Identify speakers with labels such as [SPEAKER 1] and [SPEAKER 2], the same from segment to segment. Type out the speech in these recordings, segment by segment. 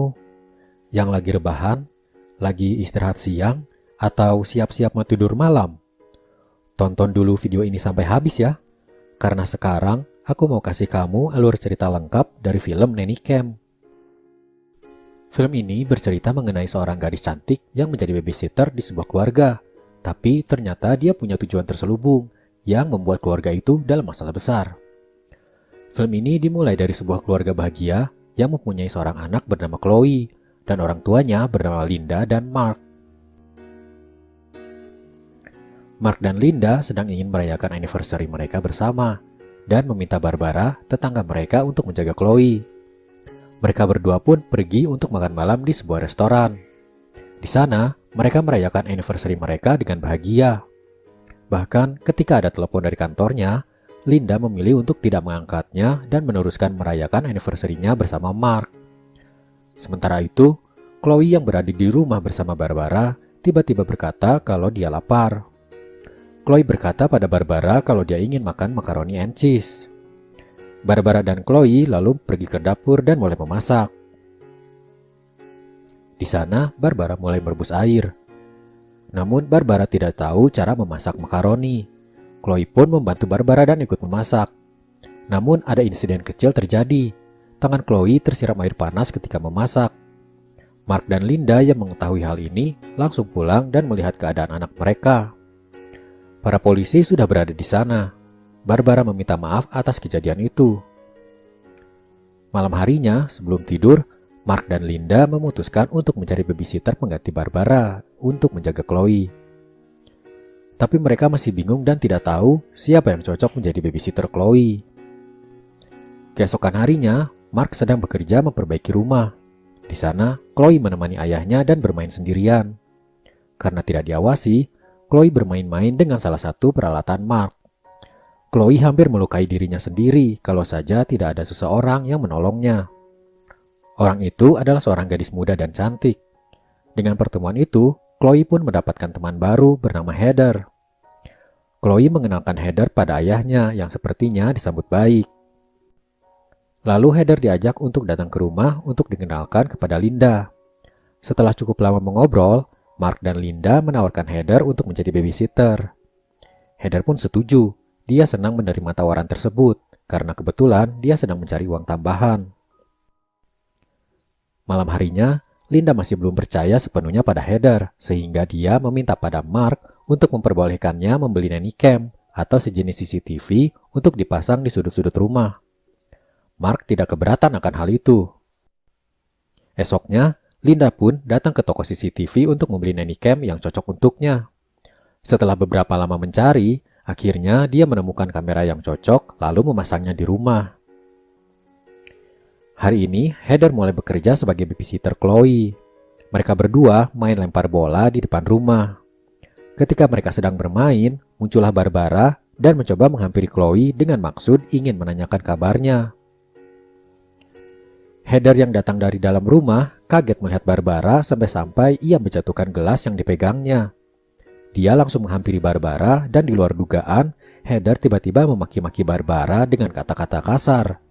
[SPEAKER 1] kamu? Yang lagi rebahan, lagi istirahat siang, atau siap-siap mau tidur malam? Tonton dulu video ini sampai habis ya, karena sekarang aku mau kasih kamu alur cerita lengkap dari film Nanny Cam. Film ini bercerita mengenai seorang gadis cantik yang menjadi babysitter di sebuah keluarga, tapi ternyata dia punya tujuan terselubung yang membuat keluarga itu dalam masalah besar. Film ini dimulai dari sebuah keluarga bahagia yang mempunyai seorang anak bernama Chloe dan orang tuanya bernama Linda dan Mark. Mark dan Linda sedang ingin merayakan anniversary mereka bersama dan meminta Barbara, tetangga mereka, untuk menjaga Chloe. Mereka berdua pun pergi untuk makan malam di sebuah restoran. Di sana, mereka merayakan anniversary mereka dengan bahagia. Bahkan ketika ada telepon dari kantornya, Linda memilih untuk tidak mengangkatnya dan meneruskan merayakan anniversary-nya bersama Mark. Sementara itu, Chloe yang berada di rumah bersama Barbara tiba-tiba berkata kalau dia lapar. Chloe berkata pada Barbara kalau dia ingin makan macaroni and cheese. Barbara dan Chloe lalu pergi ke dapur dan mulai memasak. Di sana, Barbara mulai merebus air. Namun Barbara tidak tahu cara memasak makaroni. Chloe pun membantu Barbara dan ikut memasak. Namun ada insiden kecil terjadi. Tangan Chloe tersiram air panas ketika memasak. Mark dan Linda yang mengetahui hal ini langsung pulang dan melihat keadaan anak mereka. Para polisi sudah berada di sana. Barbara meminta maaf atas kejadian itu. Malam harinya, sebelum tidur, Mark dan Linda memutuskan untuk mencari babysitter pengganti Barbara untuk menjaga Chloe. Tapi mereka masih bingung dan tidak tahu siapa yang cocok menjadi babysitter Chloe. Keesokan harinya, Mark sedang bekerja memperbaiki rumah. Di sana, Chloe menemani ayahnya dan bermain sendirian. Karena tidak diawasi, Chloe bermain-main dengan salah satu peralatan Mark. Chloe hampir melukai dirinya sendiri kalau saja tidak ada seseorang yang menolongnya. Orang itu adalah seorang gadis muda dan cantik. Dengan pertemuan itu, Chloe pun mendapatkan teman baru bernama Heather. Chloe mengenalkan Heather pada ayahnya yang sepertinya disambut baik. Lalu Heather diajak untuk datang ke rumah untuk dikenalkan kepada Linda. Setelah cukup lama mengobrol, Mark dan Linda menawarkan Heather untuk menjadi babysitter. Heather pun setuju. Dia senang menerima tawaran tersebut karena kebetulan dia sedang mencari uang tambahan. Malam harinya, Linda masih belum percaya sepenuhnya pada Heather, sehingga dia meminta pada Mark untuk memperbolehkannya membeli nanny cam atau sejenis CCTV untuk dipasang di sudut-sudut rumah. Mark tidak keberatan akan hal itu. Esoknya, Linda pun datang ke toko CCTV untuk membeli nanny cam yang cocok untuknya. Setelah beberapa lama mencari, akhirnya dia menemukan kamera yang cocok lalu memasangnya di rumah. Hari ini, Heather mulai bekerja sebagai babysitter Chloe. Mereka berdua main lempar bola di depan rumah. Ketika mereka sedang bermain, muncullah Barbara dan mencoba menghampiri Chloe dengan maksud ingin menanyakan kabarnya. Heather yang datang dari dalam rumah kaget melihat Barbara sampai-sampai ia menjatuhkan gelas yang dipegangnya. Dia langsung menghampiri Barbara dan di luar dugaan, Heather tiba-tiba memaki-maki Barbara dengan kata-kata kasar.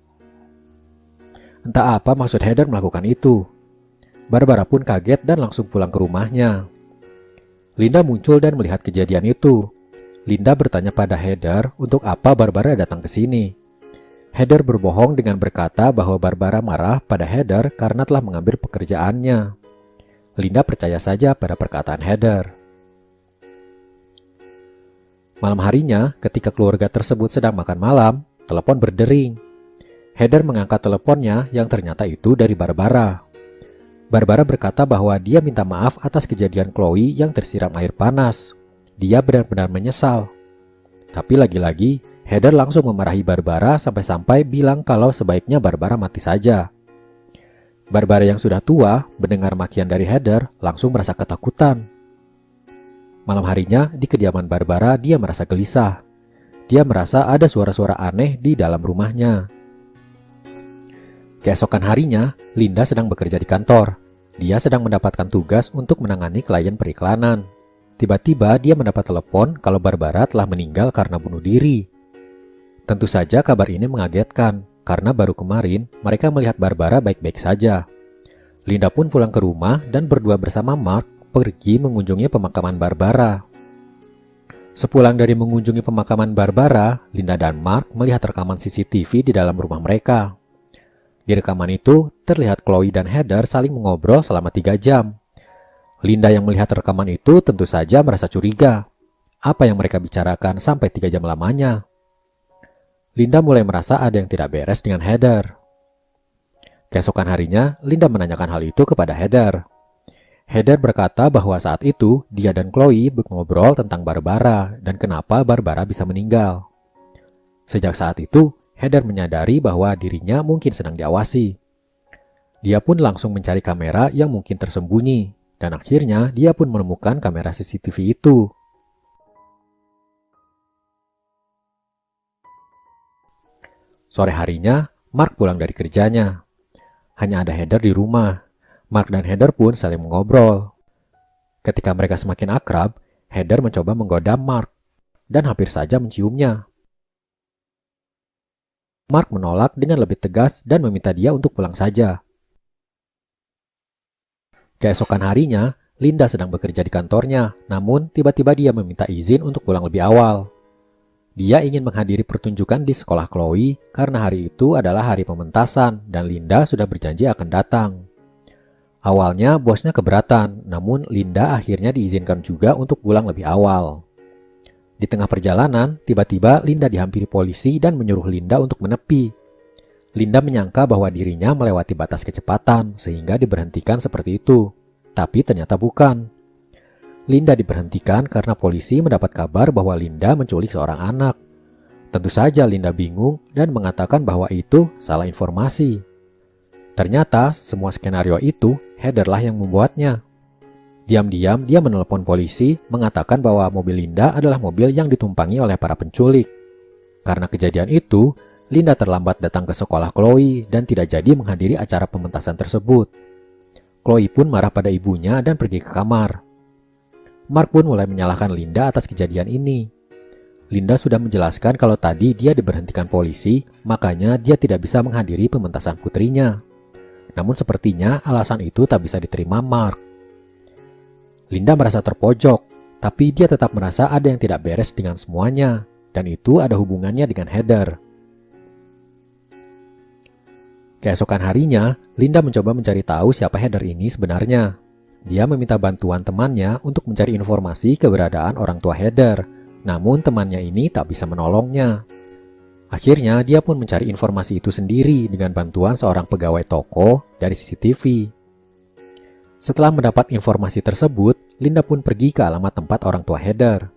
[SPEAKER 1] Entah apa maksud Heather melakukan itu. Barbara pun kaget dan langsung pulang ke rumahnya. Linda muncul dan melihat kejadian itu. Linda bertanya pada Heather untuk apa Barbara datang ke sini. Heather berbohong dengan berkata bahwa Barbara marah pada Heather karena telah mengambil pekerjaannya. Linda percaya saja pada perkataan Heather. Malam harinya, ketika keluarga tersebut sedang makan malam, telepon berdering. Heather mengangkat teleponnya yang ternyata itu dari Barbara. Barbara berkata bahwa dia minta maaf atas kejadian Chloe yang tersiram air panas. Dia benar-benar menyesal. Tapi lagi-lagi, Heather langsung memarahi Barbara sampai-sampai bilang kalau sebaiknya Barbara mati saja. Barbara yang sudah tua mendengar makian dari Heather langsung merasa ketakutan. Malam harinya di kediaman Barbara dia merasa gelisah. Dia merasa ada suara-suara aneh di dalam rumahnya. Keesokan harinya, Linda sedang bekerja di kantor. Dia sedang mendapatkan tugas untuk menangani klien periklanan. Tiba-tiba dia mendapat telepon kalau Barbara telah meninggal karena bunuh diri. Tentu saja kabar ini mengagetkan, karena baru kemarin mereka melihat Barbara baik-baik saja. Linda pun pulang ke rumah dan berdua bersama Mark pergi mengunjungi pemakaman Barbara. Sepulang dari mengunjungi pemakaman Barbara, Linda dan Mark melihat rekaman CCTV di dalam rumah mereka. Di rekaman itu, terlihat Chloe dan Heather saling mengobrol selama 3 jam. Linda yang melihat rekaman itu tentu saja merasa curiga. Apa yang mereka bicarakan sampai 3 jam lamanya? Linda mulai merasa ada yang tidak beres dengan Heather. Keesokan harinya, Linda menanyakan hal itu kepada Heather. Heather berkata bahwa saat itu dia dan Chloe mengobrol tentang Barbara dan kenapa Barbara bisa meninggal. Sejak saat itu, Heather menyadari bahwa dirinya mungkin sedang diawasi. Dia pun langsung mencari kamera yang mungkin tersembunyi, dan akhirnya dia pun menemukan kamera CCTV itu. Sore harinya, Mark pulang dari kerjanya. Hanya ada Heather di rumah. Mark dan Heather pun saling mengobrol. Ketika mereka semakin akrab, Heather mencoba menggoda Mark dan hampir saja menciumnya. Mark menolak dengan lebih tegas dan meminta dia untuk pulang saja. Keesokan harinya, Linda sedang bekerja di kantornya, namun tiba-tiba dia meminta izin untuk pulang lebih awal. Dia ingin menghadiri pertunjukan di sekolah Chloe karena hari itu adalah hari pementasan dan Linda sudah berjanji akan datang. Awalnya bosnya keberatan, namun Linda akhirnya diizinkan juga untuk pulang lebih awal. Di tengah perjalanan, tiba-tiba Linda dihampiri polisi dan menyuruh Linda untuk menepi. Linda menyangka bahwa dirinya melewati batas kecepatan sehingga diberhentikan seperti itu, tapi ternyata bukan. Linda diberhentikan karena polisi mendapat kabar bahwa Linda menculik seorang anak. Tentu saja Linda bingung dan mengatakan bahwa itu salah informasi. Ternyata semua skenario itu Heather lah yang membuatnya. Diam-diam dia menelepon polisi mengatakan bahwa mobil Linda adalah mobil yang ditumpangi oleh para penculik. Karena kejadian itu, Linda terlambat datang ke sekolah Chloe dan tidak jadi menghadiri acara pementasan tersebut. Chloe pun marah pada ibunya dan pergi ke kamar. Mark pun mulai menyalahkan Linda atas kejadian ini. Linda sudah menjelaskan kalau tadi dia diberhentikan polisi, makanya dia tidak bisa menghadiri pementasan putrinya. Namun sepertinya alasan itu tak bisa diterima Mark. Linda merasa terpojok, tapi dia tetap merasa ada yang tidak beres dengan semuanya, dan itu ada hubungannya dengan Heather. Keesokan harinya, Linda mencoba mencari tahu siapa Heather ini sebenarnya. Dia meminta bantuan temannya untuk mencari informasi keberadaan orang tua Heather, namun temannya ini tak bisa menolongnya. Akhirnya dia pun mencari informasi itu sendiri dengan bantuan seorang pegawai toko dari CCTV. Setelah mendapat informasi tersebut, Linda pun pergi ke alamat tempat orang tua Heather.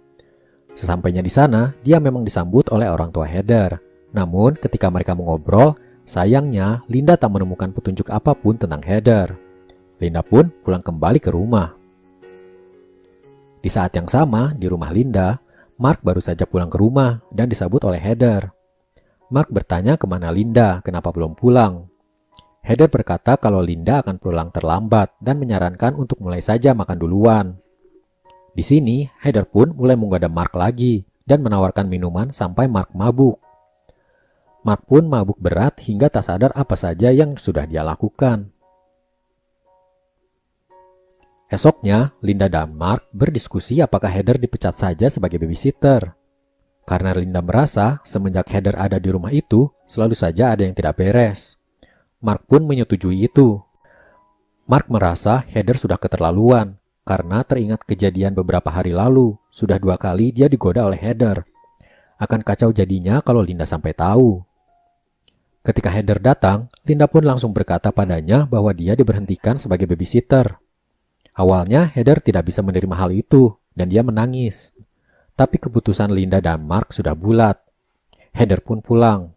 [SPEAKER 1] Sesampainya di sana, dia memang disambut oleh orang tua Heather. Namun ketika mereka mengobrol, sayangnya Linda tak menemukan petunjuk apapun tentang Heather. Linda pun pulang kembali ke rumah. Di saat yang sama, di rumah Linda, Mark baru saja pulang ke rumah dan disambut oleh Heather. Mark bertanya kemana Linda, kenapa belum pulang. Heather berkata kalau Linda akan pulang terlambat dan menyarankan untuk mulai saja makan duluan. Di sini, Heather pun mulai menggoda Mark lagi dan menawarkan minuman sampai Mark mabuk. Mark pun mabuk berat hingga tak sadar apa saja yang sudah dia lakukan. Esoknya, Linda dan Mark berdiskusi apakah Heather dipecat saja sebagai babysitter. Karena Linda merasa semenjak Heather ada di rumah itu, selalu saja ada yang tidak beres. Mark pun menyetujui itu. Mark merasa Heather sudah keterlaluan, karena teringat kejadian beberapa hari lalu, sudah 2 kali dia digoda oleh Heather. Akan kacau jadinya kalau Linda sampai tahu. Ketika Heather datang, Linda pun langsung berkata padanya bahwa dia diberhentikan sebagai babysitter. Awalnya Heather tidak bisa menerima hal itu dan dia menangis. Tapi keputusan Linda dan Mark sudah bulat. Heather pun pulang.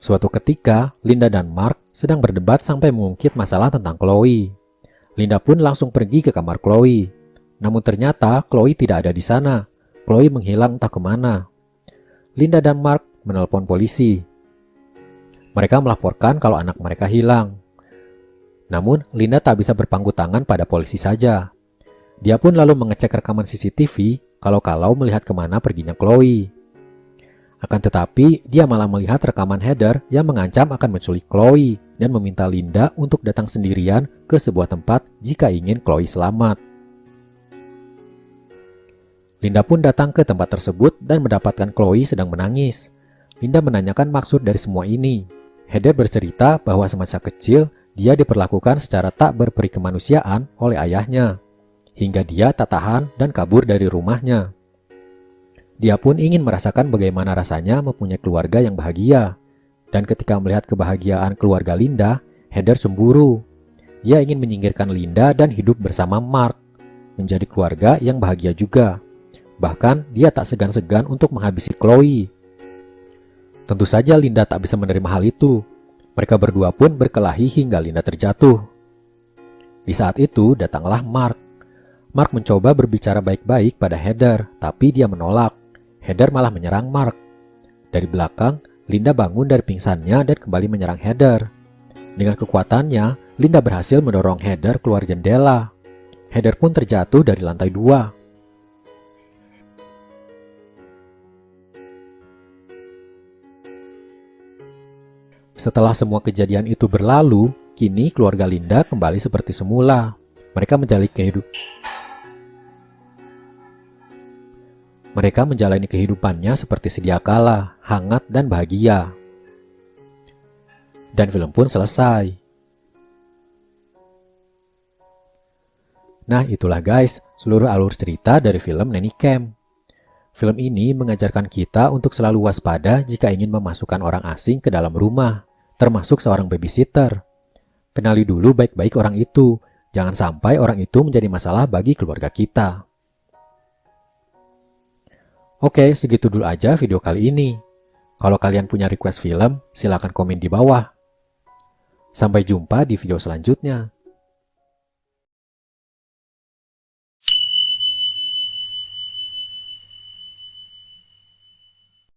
[SPEAKER 1] Suatu ketika, Linda dan Mark sedang berdebat sampai mengungkit masalah tentang Chloe. Linda pun langsung pergi ke kamar Chloe. Namun ternyata Chloe tidak ada di sana. Chloe menghilang entah kemana. Linda dan Mark menelpon polisi. Mereka melaporkan kalau anak mereka hilang. Namun, Linda tak bisa berpangku tangan pada polisi saja. Dia pun lalu mengecek rekaman CCTV kalau-kalau melihat kemana perginya Chloe. Akan tetapi, dia malah melihat rekaman Heather yang mengancam akan menculik Chloe dan meminta Linda untuk datang sendirian ke sebuah tempat jika ingin Chloe selamat. Linda pun datang ke tempat tersebut dan mendapatkan Chloe sedang menangis. Linda menanyakan maksud dari semua ini. Heather bercerita bahwa semasa kecil dia diperlakukan secara tak berperi kemanusiaan oleh ayahnya, hingga dia tak tahan dan kabur dari rumahnya. Dia pun ingin merasakan bagaimana rasanya mempunyai keluarga yang bahagia. Dan ketika melihat kebahagiaan keluarga Linda, Heather cemburu. Dia ingin menyingkirkan Linda dan hidup bersama Mark, menjadi keluarga yang bahagia juga. Bahkan dia tak segan-segan untuk menghabisi Chloe. Tentu saja Linda tak bisa menerima hal itu. Mereka berdua pun berkelahi hingga Linda terjatuh. Di saat itu datanglah Mark. Mark mencoba berbicara baik-baik pada Heather, tapi dia menolak. Heather malah menyerang Mark. Dari belakang, Linda bangun dari pingsannya dan kembali menyerang Heather. Dengan kekuatannya, Linda berhasil mendorong Heather keluar jendela. Heather pun terjatuh dari lantai 2. Setelah semua kejadian itu berlalu, kini keluarga Linda kembali seperti semula. Mereka menjalani kehidupannya seperti sedia kala, hangat dan bahagia. Dan film pun selesai. Nah, itulah guys, seluruh alur cerita dari film Nanny Cam. Film ini mengajarkan kita untuk selalu waspada jika ingin memasukkan orang asing ke dalam rumah, termasuk seorang babysitter. Kenali dulu baik-baik orang itu, jangan sampai orang itu menjadi masalah bagi keluarga kita. Oke, segitu dulu aja video kali ini. Kalau kalian punya request film, silakan komen di bawah. Sampai jumpa di video selanjutnya.